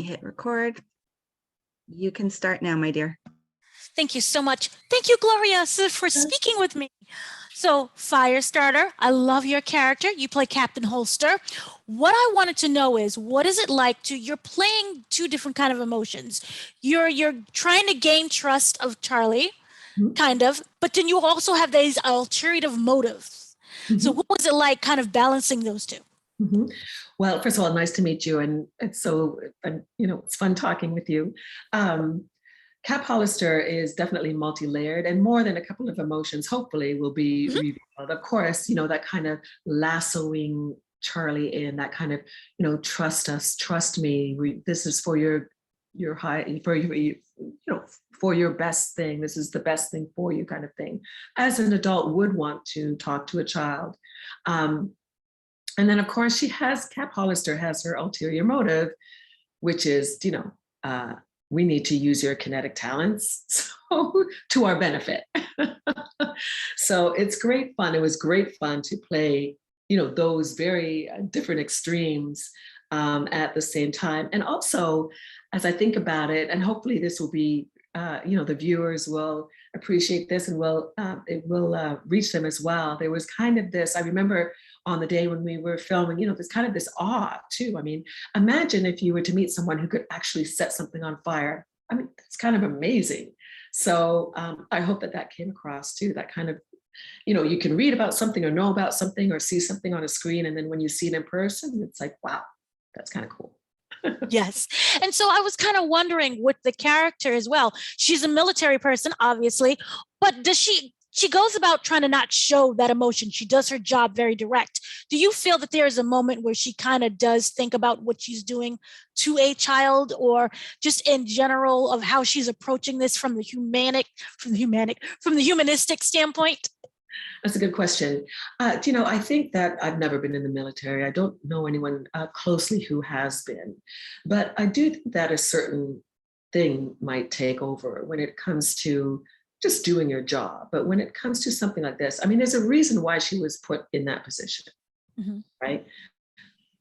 me hit record. You can start now, my dear. Thank you so much. Thank you, Gloria, for speaking with me. So, Firestarter, I love your character. You play Captain Holster. What I wanted to know is, what is it like you're playing two different kind of emotions. You're trying to gain trust of Charlie, kind of, but then you also have these ulterior motives. So what was it like kind of balancing those two? Well, first of all, nice to meet you. And it's it's fun talking with you. Cap Hollister is definitely multi-layered, and more than a couple of emotions, hopefully, will be revealed. Of course, that kind of lassoing Charlie in, that kind of, trust us, trust me. This is for your high, for your best thing. This is the best thing for you, kind of thing. As an adult would want to talk to a child. And then, of course, Cap Hollister has her ulterior motive, which is, we need to use your kinetic talents to our benefit. So it's great fun. It was great fun to play, those very different extremes at the same time. And also, as I think about it, and hopefully this will be, the viewers will appreciate this and it will reach them as well. There was kind of this, I remember on the day when we were filming, there's kind of this awe too. I mean, imagine if you were to meet someone who could actually set something on fire. I mean, it's kind of amazing. So I hope that came across too, that kind of, you can read about something or know about something or see something on a screen. And then when you see it in person, it's like, wow, that's kind of cool. Yes. And so I was kind of wondering with the character as well. She's a military person, obviously, but does she goes about trying to not show that emotion. She does her job very direct. Do you feel that there is a moment where she kind of does think about what she's doing to a child, or just in general of how she's approaching this from the humanistic standpoint? That's a good question. I think that I've never been in the military. I don't know anyone closely who has been, but I do think that a certain thing might take over when it comes to just doing your job. But when it comes to something like this, I mean, there's a reason why she was put in that position, right?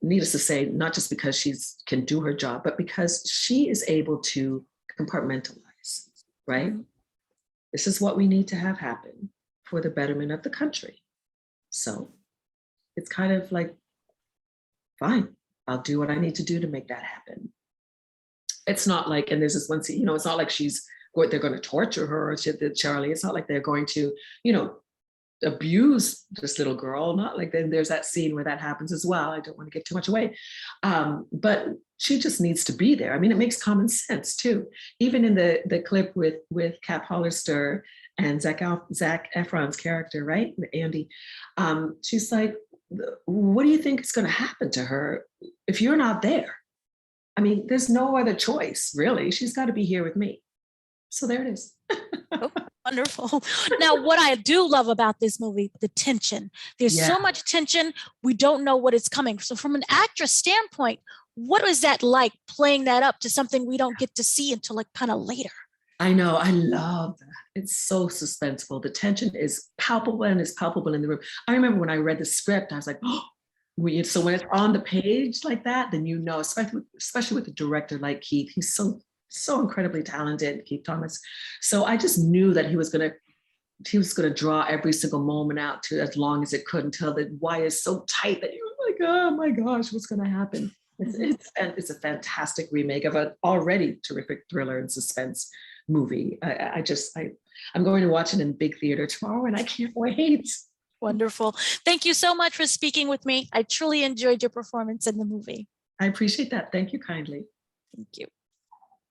Needless to say, not just because she can do her job, but because she is able to compartmentalize, right? This is what we need to have happen for the betterment of the country. So it's kind of like, fine, I'll do what I need to do to make that happen. It's not like, and there's this one scene, it's not like they're going to torture her or Charlie. It's not like they're going to, abuse this little girl. Not like then there's that scene where that happens as well. I don't want to give too much away. But she just needs to be there. I mean, it makes common sense too. Even in the clip with Cap Hollister and Zac Efron's character, right? Andy, she's like, what do you think is going to happen to her if you're not there? I mean, there's no other choice, really. She's got to be here with me. So there it is. Oh, wonderful. Now, what I do love about this movie, the tension. There's so much tension. We don't know what is coming. So from an actress standpoint, what is that like, playing that up to something we don't get to see until like kind of later? I know. I love that. It's so suspenseful. The tension is palpable and is palpable in the room. I remember when I read the script, I was like, oh, so when it's on the page like that, then especially with a director like Keith, he's so incredibly talented, Keith Thomas. So I just knew that he was gonna draw every single moment out to as long as it could until the wire is so tight that you're like, oh my gosh, what's gonna happen? It's a fantastic remake of an already terrific thriller and suspense movie. I'm going to watch it in big theater tomorrow, and I can't wait. Wonderful. Thank you so much for speaking with me. I truly enjoyed your performance in the movie. I appreciate that. Thank you kindly. Thank you.